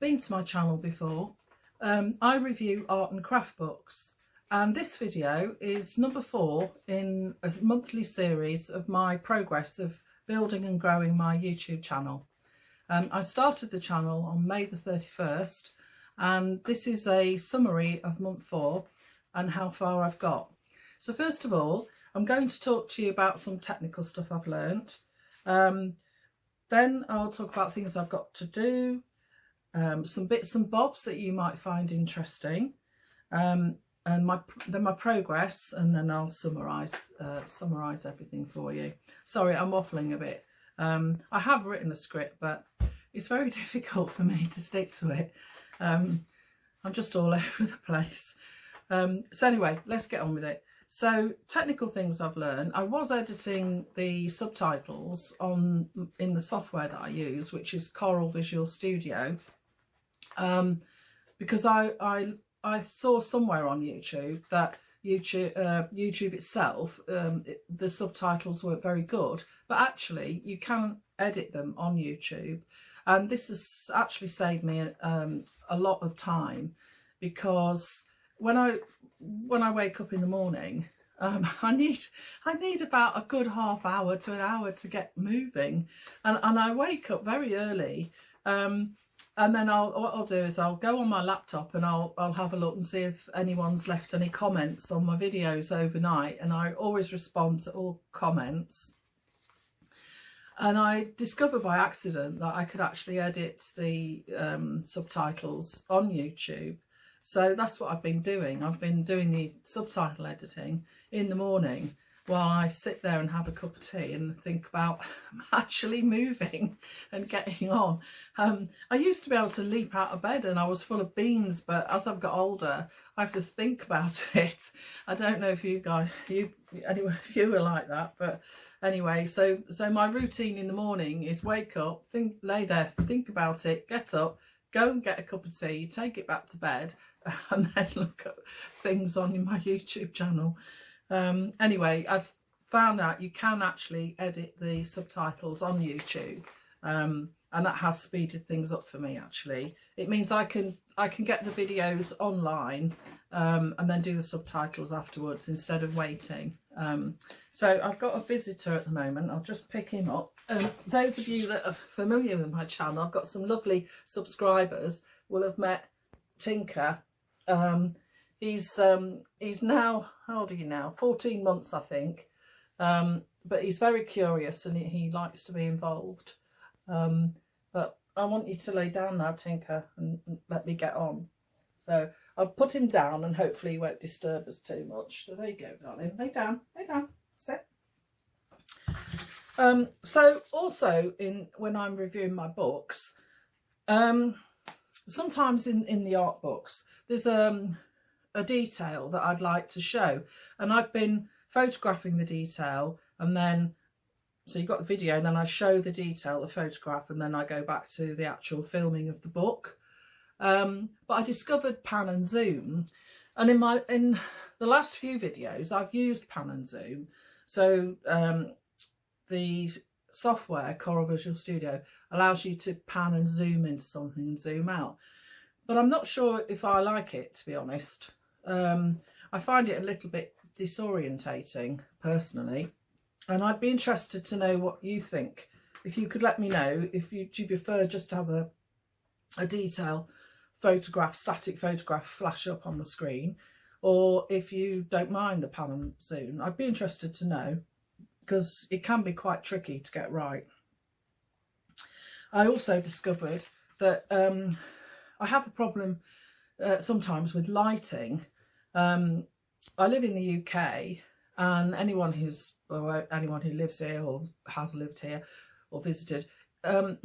been to my channel before, I review art and craft books, and this video is number 4 in a monthly series of my progress of building and growing my YouTube channel. I started the channel on May the 31st, and this is a summary of month 4 and how far I've got. So first of all, I'm going to talk to you about some technical stuff I've learnt. Then I'll talk about things I've got to do, some bits and bobs that you might find interesting, and then my progress, and then I'll summarise everything for you. Sorry, I'm waffling a bit. I have written a script, but it's very difficult for me to stick to it. I'm just all over the place. So anyway, let's get on with it. So technical things I've learned. I was editing the subtitles in the software that I use, which is Visual Studio, because I saw somewhere on YouTube that YouTube itself, the subtitles weren't very good, but actually you can edit them on YouTube, and this has actually saved me a lot of time, because when I wake up in the morning, I need about a good half hour to an hour to get moving, and I wake up very early, and then what I'll do is I'll go on my laptop and I'll have a look and see if anyone's left any comments on my videos overnight, and I always respond to all comments. And I discovered by accident that I could actually edit the subtitles on YouTube. So that's what I've been doing. I've been doing the subtitle editing in the morning while I sit there and have a cup of tea and think about actually moving and getting on. I used to be able to leap out of bed and I was full of beans, but as I've got older, I have to think about it. I don't know if you guys, anyway, if you were like that, but anyway, so my routine in the morning is wake up, lay there, think about it, get up, go and get a cup of tea, take it back to bed, and then look at things on my YouTube channel. Anyway, I've found out you can actually edit the subtitles on YouTube, and that has speeded things up for me. Actually, it means I can get the videos online, and then do the subtitles afterwards instead of waiting. So I've got a visitor at the moment. I'll just pick him up. Those of you that are familiar with my channel, I've got some lovely subscribers, will have met Tinker. He's now, how old are you now? 14 months, I think. But he's very curious and he likes to be involved. But I want you to lay down now, Tinker, and let me get on. So I'll put him down and hopefully he won't disturb us too much. So there you go, darling. Lay down, sit. So also when I'm reviewing my books, sometimes in the art books, there's a detail that I'd like to show, and I've been photographing the detail, and then so you've got the video and then I show the detail, the photograph, and then I go back to the actual filming of the book. But I discovered pan and zoom, and in the last few videos I've used pan and zoom. So the software Visual Studio allows you to pan and zoom into something and zoom out, but I'm not sure if I like it, to be honest. I find it a little bit disorientating personally, and I'd be interested to know what you think. If you could let me know if do you prefer just to have a detail photograph, static photograph flash up on the screen, or if you don't mind the pan and zoom. I'd be interested to know, because it can be quite tricky to get right. I also discovered that I have a problem sometimes with lighting. I live in the UK, and anyone who lives here or has lived here or visited, the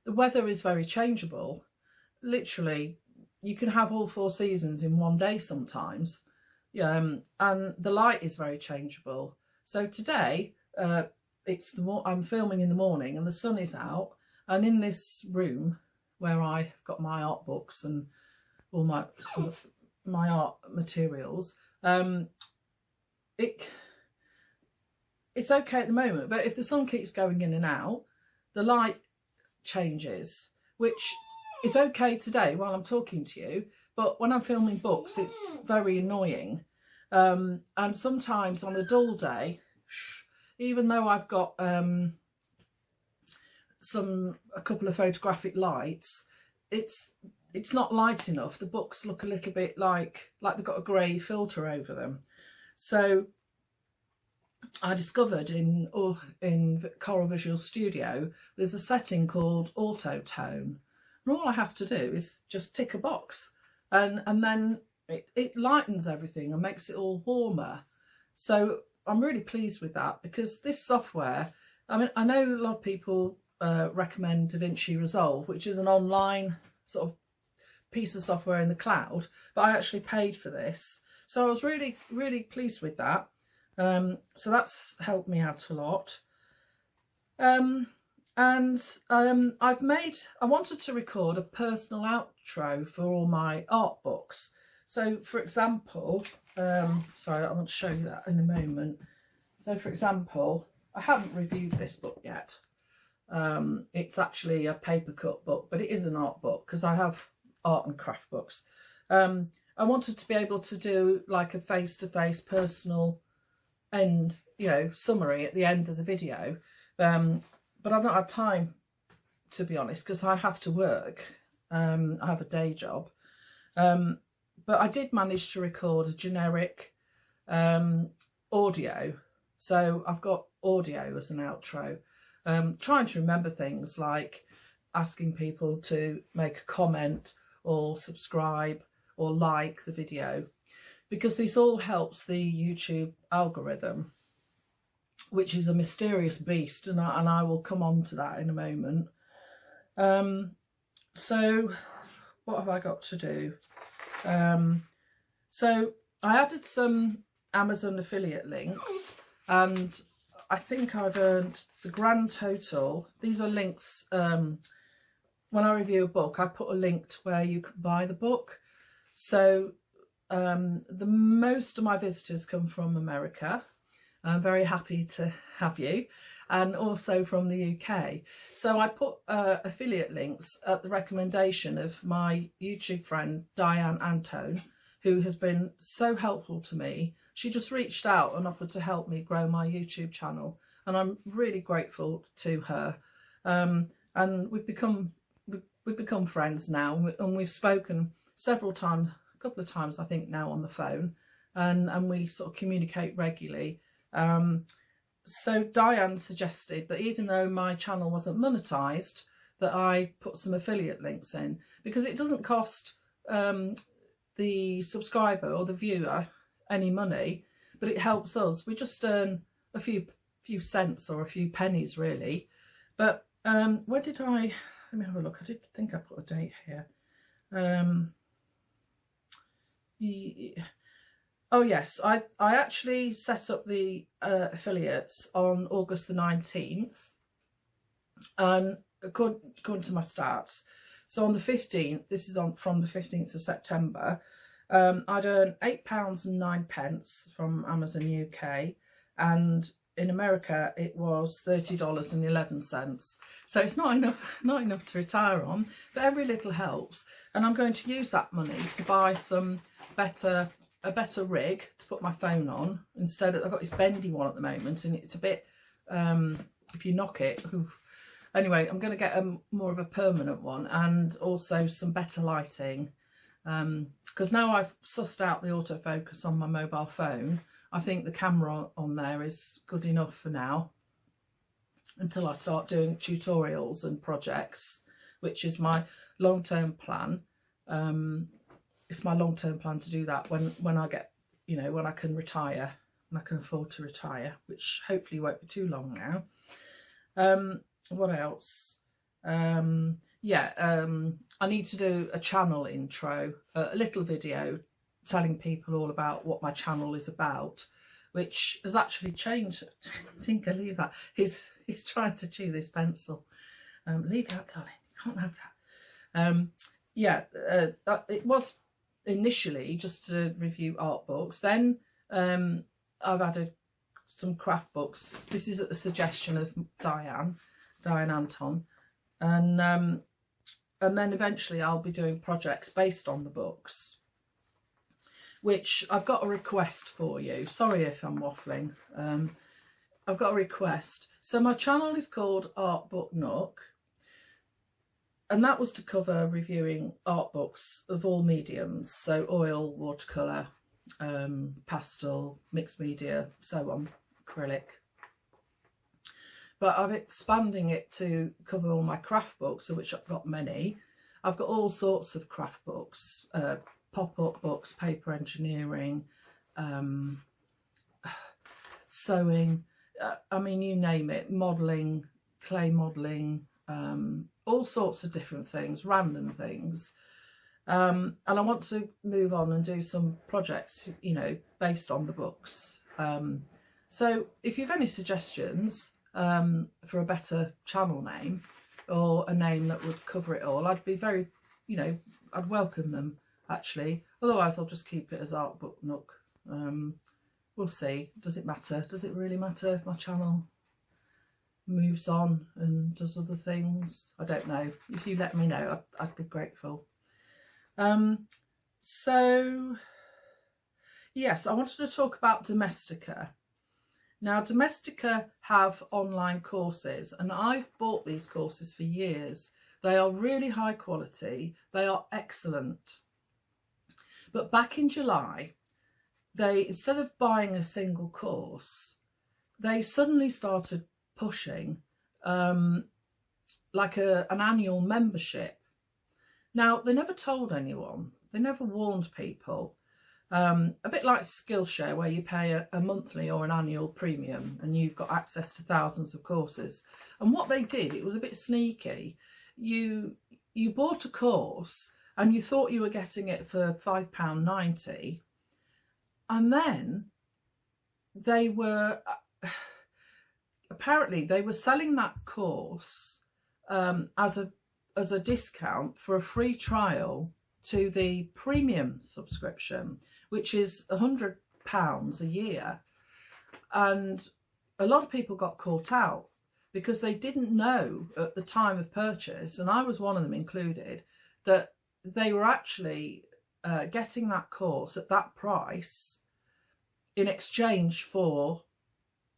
weather is very changeable. Literally, you can have all 4 seasons in one day sometimes, and the light is very changeable. So today, I'm filming in the morning and the sun is out, and in this room where I've got my art books and all my art materials, it's okay at the moment, but if the sun keeps going in and out, the light changes, which it's okay today while I'm talking to you, but when I'm filming books, it's very annoying. And sometimes on a dull day, even though I've got a couple of photographic lights, it's not light enough. The books look a little bit like they've got a grey filter over them. So I discovered in Coral Visual Studio there's a setting called auto tone, and all I have to do is just tick a box, and then it lightens everything and makes it all warmer. So I'm really pleased with that, because this software, I mean, I know a lot of people recommend DaVinci Resolve, which is an online sort of piece of software in the cloud, but I actually paid for this, so I was really pleased with that. So that's helped me out a lot. I wanted to record a personal outro for all my art books. So for example, sorry, I want to show you that in a moment. So for example, I haven't reviewed this book yet. It's actually a paper cut book, but it is an art book because I have art and craft books. I wanted to be able to do like a face-to-face personal end, summary at the end of the video, but I've not had time, to be honest, because I have to work. I have a day job, but I did manage to record a generic audio, so I've got audio as an outro. Trying to remember things like asking people to make a comment or subscribe or like the video, because this all helps the YouTube algorithm, which is a mysterious beast, and I will come on to that in a moment. So what have I got to do? So I added some Amazon affiliate links, and I think I've earned the grand total. These are links. When I review a book, I put a link to where you can buy the book. So the most of my visitors come from America. I'm very happy to have you, and also from the UK. So I put affiliate links at the recommendation of my YouTube friend Diane Antone, who has been so helpful to me. She just reached out and offered to help me grow my YouTube channel, and I'm really grateful to her. And we've become friends now, and we've spoken several times, a couple of times I think now, on the phone, and we sort of communicate regularly. So Diane suggested that even though my channel wasn't monetized, that I put some affiliate links in, because it doesn't cost the subscriber or the viewer any money, but it helps us. We just earn a few cents or a few pennies, really. But where did let me have a look. I did think I put a date here. Oh yes, I actually set up the affiliates on August the 19th, and according to my stats, so on the 15th, this is from the 15th of September, I'd earn £8.09 from Amazon UK, and in America it was $30.11. So it's not enough to retire on, but every little helps, and I'm going to use that money to buy a better rig to put my phone on. Instead, I've got this bendy one at the moment, and it's a bit, if you knock it, oof. Anyway, I'm going to get more of a permanent one, and also some better lighting, because now I've sussed out the autofocus on my mobile phone. I think the camera on there is good enough for now, until I start doing tutorials and projects, which is my long-term plan. It's my long-term plan to do that when I get, when I can retire, when I can afford to retire, which hopefully won't be too long now. What else? I need to do a channel intro, a little video telling people all about what my channel is about, which has actually changed. I think I leave that. He's trying to chew this pencil. Leave that, darling. You can't have that. It was initially just to review art books. Then I've added some craft books. This is at the suggestion of Diane Anton, and and then eventually I'll be doing projects based on the books, which I've got a request for you. Sorry if I'm waffling. I've got a request. So my channel is called Art Book Nook, and that was to cover reviewing art books of all mediums, so oil, watercolour, pastel, mixed media, so on, acrylic. But I'm expanding it to cover all my craft books, of which I've got many. I've got all sorts of craft books, pop-up books, paper engineering, sewing, I mean, you name it, modelling, clay modelling, all sorts of different things, random things. And I want to move on and do some projects, you know, based on the books. So if you have any suggestions for a better channel name or a name that would cover it all, I'd be very, you know, I'd welcome them actually. Otherwise I'll just keep it as Art Book Nook. We'll see. Does it matter? Does it really matter if my channel moves on and does other things? I don't know. If you let me know, I'd be grateful. So yes, I wanted to talk about Domestika. Now, Domestika have online courses, and I've bought these courses for years. They are really high quality. They are excellent. But back in July, they, instead of buying a single course, they suddenly started pushing like an annual membership. Now, they never told anyone. They never warned people. A bit like Skillshare, where you pay a monthly or an annual premium and you've got access to thousands of courses. And what they did, it was a bit sneaky. You bought a course and you thought you were getting it for £5.90, and then they were apparently they were selling that course as a discount for a free trial to the premium subscription, which is £100 a year. And a lot of people got caught out because they didn't know at the time of purchase, and I was one of them included, that they were actually getting that course at that price in exchange for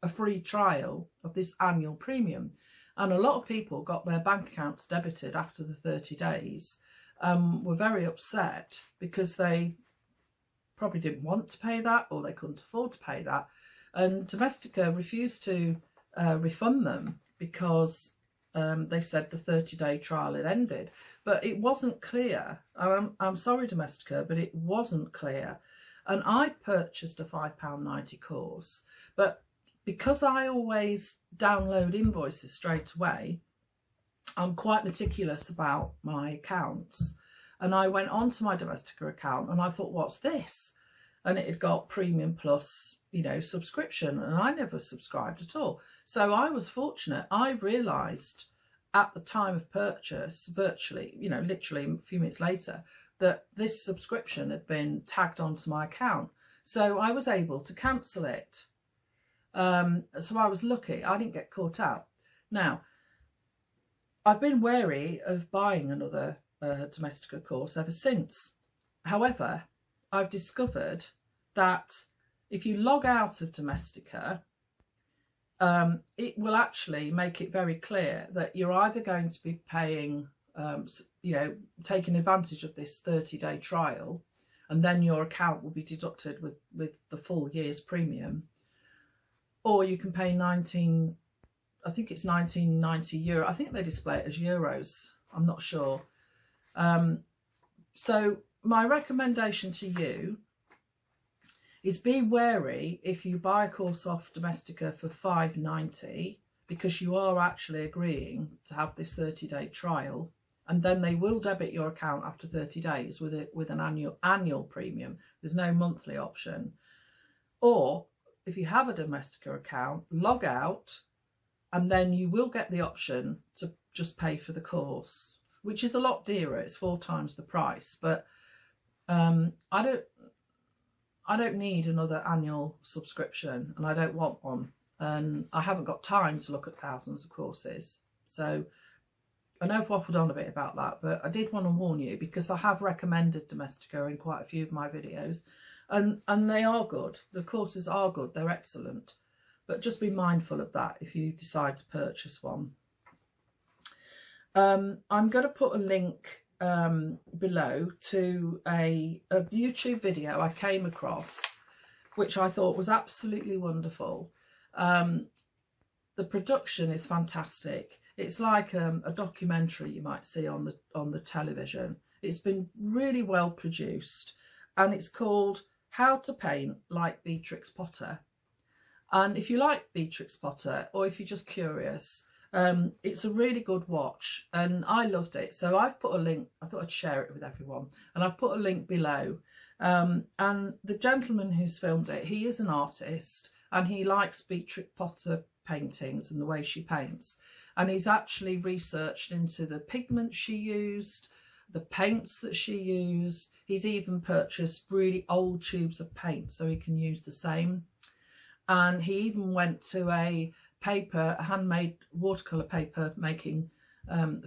a free trial of this annual premium. And a lot of people got their bank accounts debited after the 30 days, were very upset because they probably didn't want to pay that, or they couldn't afford to pay that. And Domestika refused to refund them because they said the 30-day trial had ended. But it wasn't clear. I'm sorry, Domestika, but it wasn't clear. And I purchased a £5.90 course, but because I always download invoices straight away, I'm quite meticulous about my accounts. And I went onto my Domestika account and I thought, what's this? And it had got Premium Plus, you know, subscription, and I never subscribed at all. So I was fortunate. I realised at the time of purchase, virtually, you know, literally a few minutes later, that this subscription had been tagged onto my account. So I was able to cancel it. So I was lucky. I didn't get caught out. Now, I've been wary of buying another Domestika course ever since. However, I've discovered that if you log out of Domestika, it will actually make it very clear that you're either going to be paying, you know, taking advantage of this 30-day trial, and then your account will be deducted with the full year's premium, or you can pay I think it's €19.90. I think they display it as euros. I'm not sure. So my recommendation to you is be wary if you buy a course off Domestika for £5.90, because you are actually agreeing to have this 30-day trial, and then they will debit your account after 30 days with an annual premium. There's no monthly option. Or if you have a Domestika account, log out, and then you will get the option to just pay for the course, which is a lot dearer. It's 4 times the price. But I don't need another annual subscription, and I don't want one, and I haven't got time to look at thousands of courses. So I know I've waffled on a bit about that, but I did want to warn you because I have recommended Domestica in quite a few of my videos, and they are good. The courses are good, they're excellent, but just be mindful of that if you decide to purchase one. I'm going to put a link below to a YouTube video I came across, which I thought was absolutely wonderful. The production is fantastic. It's like a documentary you might see on the television. It's been really well produced, and it's called How to Paint Like Beatrix Potter. And if you like Beatrix Potter, or if you're just curious, it's a really good watch, and I loved it. So I've put a link. I thought I'd share it with everyone, and I've put a link below. And the gentleman who's filmed it, he is an artist, and he likes Beatrix Potter paintings and the way she paints. And he's actually researched into the pigments she used, the paints that she used. He's even purchased really old tubes of paint so he can use the same. And he even went to a handmade watercolour paper making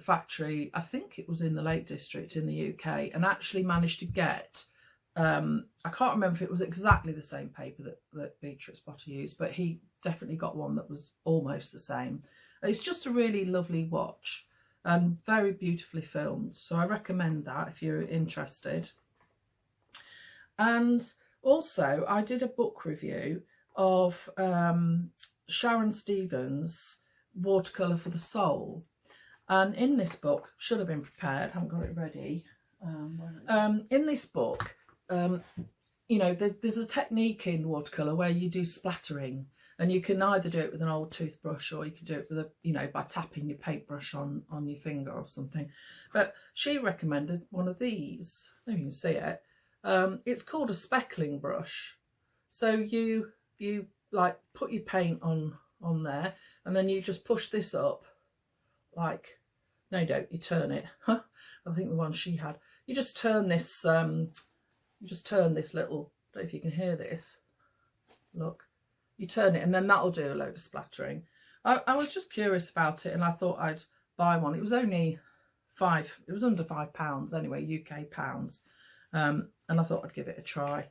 factory, I think it was in the Lake District in the UK, and actually managed to get, I can't remember if it was exactly the same paper that Beatrix Potter used, but he definitely got one that was almost the same. It's just a really lovely watch and very beautifully filmed, so I recommend that if you're interested. And also I did a book review of Sharon Stevens' Watercolour for the Soul, and in this book, should have been prepared, haven't got it ready, in this book, you know, there's a technique in watercolour where you do splattering, and you can either do it with an old toothbrush, or you can do it with you know, by tapping your paintbrush on your finger or something. But she recommended one of these. I don't know if you can see it. It's called a speckling brush. So you like put your paint on there, and then you just push this up, like, no, you don't, you turn it. I think the one she had, you just turn this little, I don't know if you can hear this, look, you turn it, and then that'll do a load of splattering. I was just curious about it, and I thought I'd buy one. It was only it was under £5 anyway, UK pounds, and I thought I'd give it a try.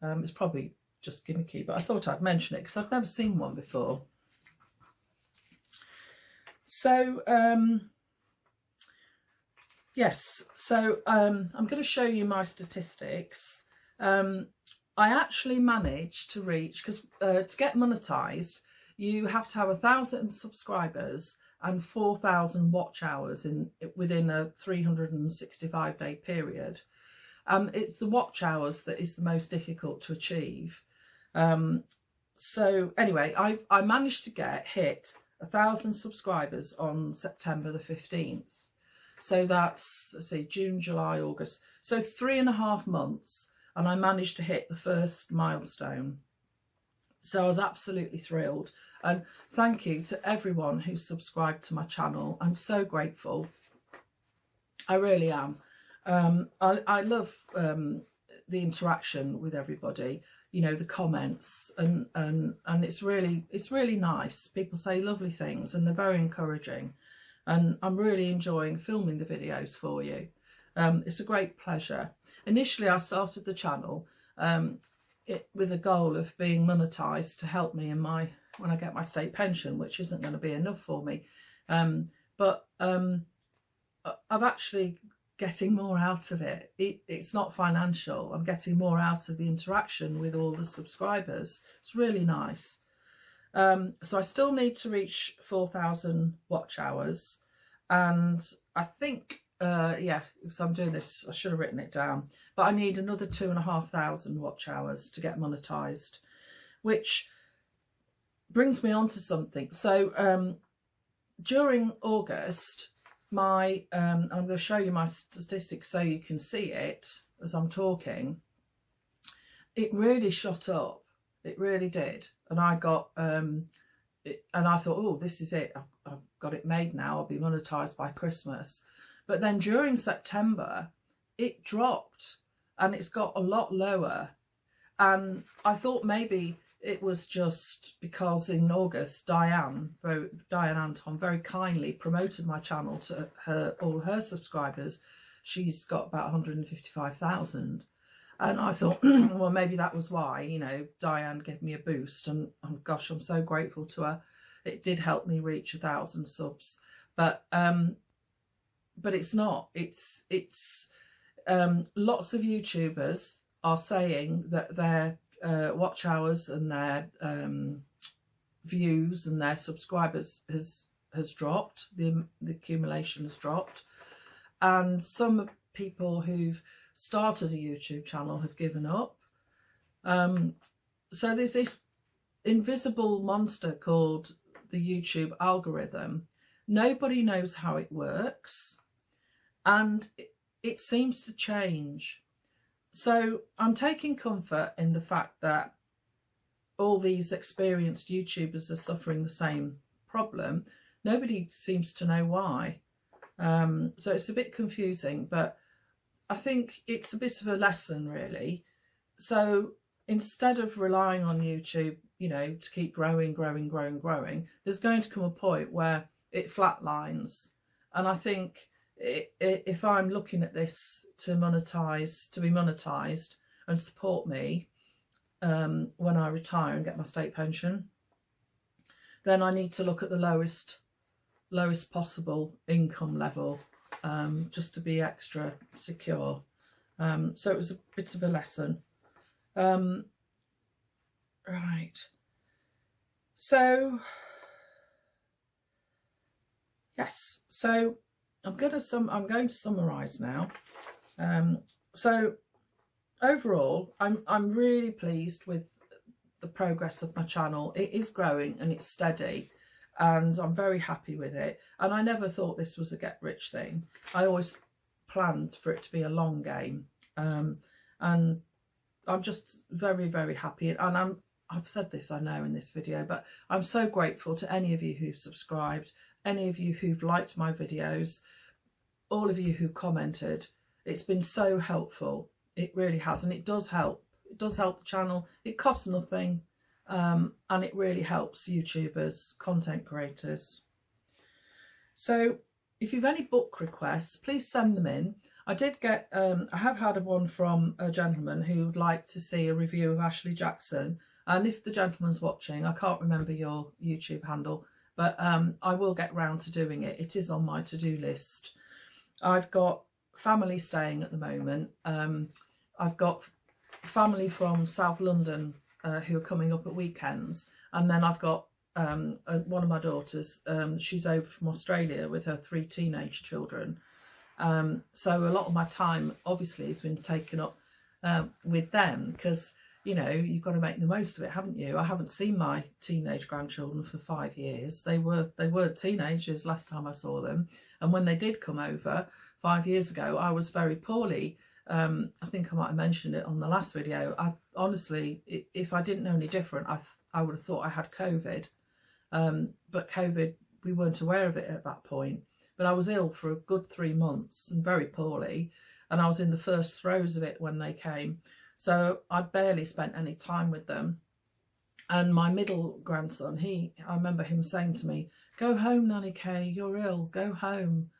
It's probably just gimmicky, but I thought I'd mention it because I've never seen one before. So yes, so I'm going to show you my statistics. I actually managed to reach, because to get monetized you have to have 1,000 subscribers and 4,000 watch hours within a 365-day period. It's the watch hours that is the most difficult to achieve. So anyway, I managed to hit 1,000 subscribers on September the 15th. So that's, let's see, June, July, August. So 3.5 months, and I managed to hit the first milestone. So I was absolutely thrilled. And thank you to everyone who subscribed to my channel. I'm so grateful. I really am. I love the interaction with everybody, you know, the comments, and it's really nice. People say lovely things, and they're very encouraging, and I'm really enjoying filming the videos for you. It's a great pleasure. Initially I started the channel with a goal of being monetized to help me in when I get my state pension, which isn't going to be enough for me, but I've actually getting more out of it. It's not financial. I'm getting more out of the interaction with all the subscribers. It's really nice. So I still need to reach 4,000 watch hours, and I think yeah, so I'm doing this, I should have written it down, but I need another 2,500 watch hours to get monetized, which brings me on to something. So during August, I'm going to show you my statistics so you can see it as I'm talking. It really shot up. It really did. And I got, and I thought, oh, this is it. I've got it made now. I'll be monetized by Christmas. But then during September, it dropped, and it's got a lot lower. And I thought maybe it was just because in August, Diane Anton very kindly promoted my channel to all her subscribers. She's got about 155,000. And I thought, well, maybe that was why, you know, Diane gave me a boost. And oh gosh, I'm so grateful to her. It did help me reach 1,000 subs. But it's not. It's lots of YouTubers are saying that their watch hours and their views and their subscribers has dropped. The accumulation has dropped. And some people who've started a YouTube channel have given up. So there's this invisible monster called the YouTube algorithm. Nobody knows how it works, and it seems to change. So I'm taking comfort in the fact that all these experienced YouTubers are suffering the same problem. Nobody seems to know why. So it's a bit confusing, but I think it's a bit of a lesson, really. So instead of relying on YouTube, you know, to keep growing, there's going to come a point where it flatlines. And I think if I'm looking at this to be monetized and support me when I retire and get my state pension, then I need to look at the lowest possible income level, just to be extra secure. So it was a bit of a lesson. Right. So yes. So I'm going to summarize now. So overall, I'm really pleased with the progress of my channel. It is growing and it's steady, and I'm very happy with it. And I never thought this was a get-rich thing. I always planned for it to be a long game. And I'm just very, very happy. And I've said this, I know, in this video, but I'm so grateful to any of you who've subscribed, any of you who've liked my videos, all of you who commented. It's been so helpful. It really has. And it does help. It does help the channel. It costs nothing. And it really helps YouTubers, content creators. So if you've any book requests, please send them in. I did get, I have had one from a gentleman who would like to see a review of Ashley Jackson. And if the gentleman's watching, I can't remember your YouTube handle, but I will get round to doing it. It is on my to-do list. I've got family staying at the moment. I've got family from South London who are coming up at weekends. And then I've got one of my daughters, she's over from Australia with her 3 teenage children. So a lot of my time obviously has been taken up with them, because, you know, you've got to make the most of it, haven't you? I haven't seen my teenage grandchildren for 5 years. They were teenagers last time I saw them. And when they did come over 5 years ago, I was very poorly. I think I might have mentioned it on the last video. I honestly, if I didn't know any different, I would have thought I had COVID. But COVID, we weren't aware of it at that point. But I was ill for a good 3 months and very poorly. And I was in the first throes of it when they came. So I barely spent any time with them. And my middle grandson, I remember him saying to me, "Go home, Nanny Kay, you're ill, go home,"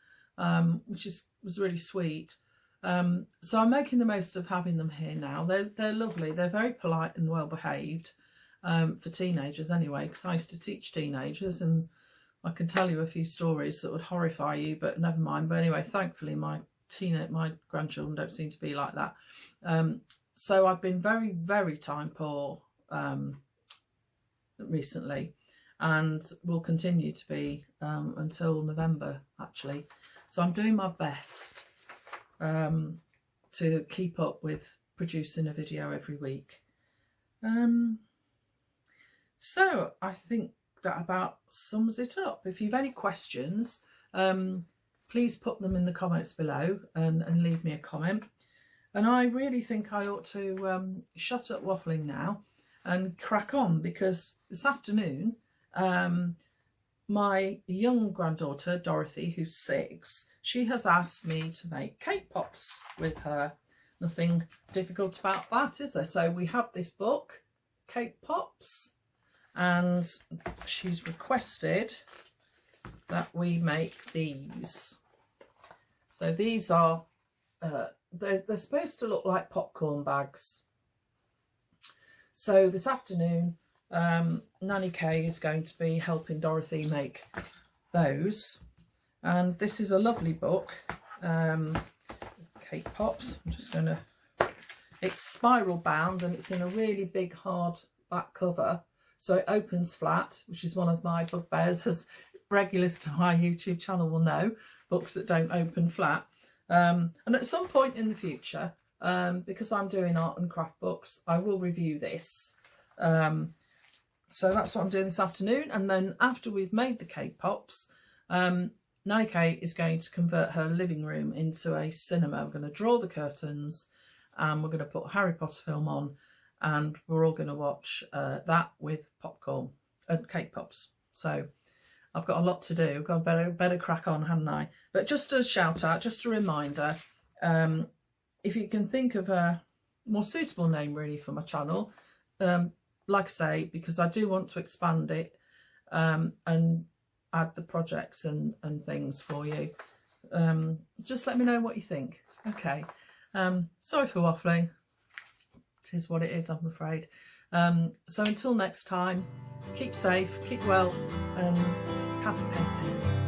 which was really sweet. So I'm making the most of having them here now. They're lovely. They're very polite and well behaved, for teenagers anyway, because I used to teach teenagers, and I can tell you a few stories that would horrify you, but never mind. But anyway, thankfully my grandchildren don't seem to be like that. So I've been very, very time poor recently, and will continue to be until November, actually. So I'm doing my best to keep up with producing a video every week. So I think that about sums it up. If you've any questions, please put them in the comments below and leave me a comment. And I really think I ought to shut up waffling now and crack on, because this afternoon my young granddaughter Dorothy, who's 6, she has asked me to make cake pops with her. Nothing difficult about that, is there? So we have this book, cake pops, and she's requested that we make these. So these are, they're supposed to look like popcorn bags. So this afternoon, Nanny Kay is going to be helping Dorothy make those. And this is a lovely book, Cake Pops. I'm just going to, it's spiral bound and it's in a really big hard back cover. So it opens flat, which is one of my bugbears, as regulars to my YouTube channel will know, books that don't open flat. And at some point in the future, because I'm doing art and craft books, I will review this. So that's what I'm doing this afternoon. And then after we've made the cake pops, Nanny Kay is going to convert her living room into a cinema. We're going to draw the curtains and we're going to put Harry Potter film on, and we're all going to watch that with popcorn and cake pops. So I've got a lot to do. I've got better crack on, hadn't I? But just a shout out, just a reminder, if you can think of a more suitable name really for my channel, like I say, because I do want to expand it and add the projects and things for you. Just let me know what you think. Okay. Sorry for waffling. It is what it is, I'm afraid. So until next time, keep safe, keep well, and happy painting.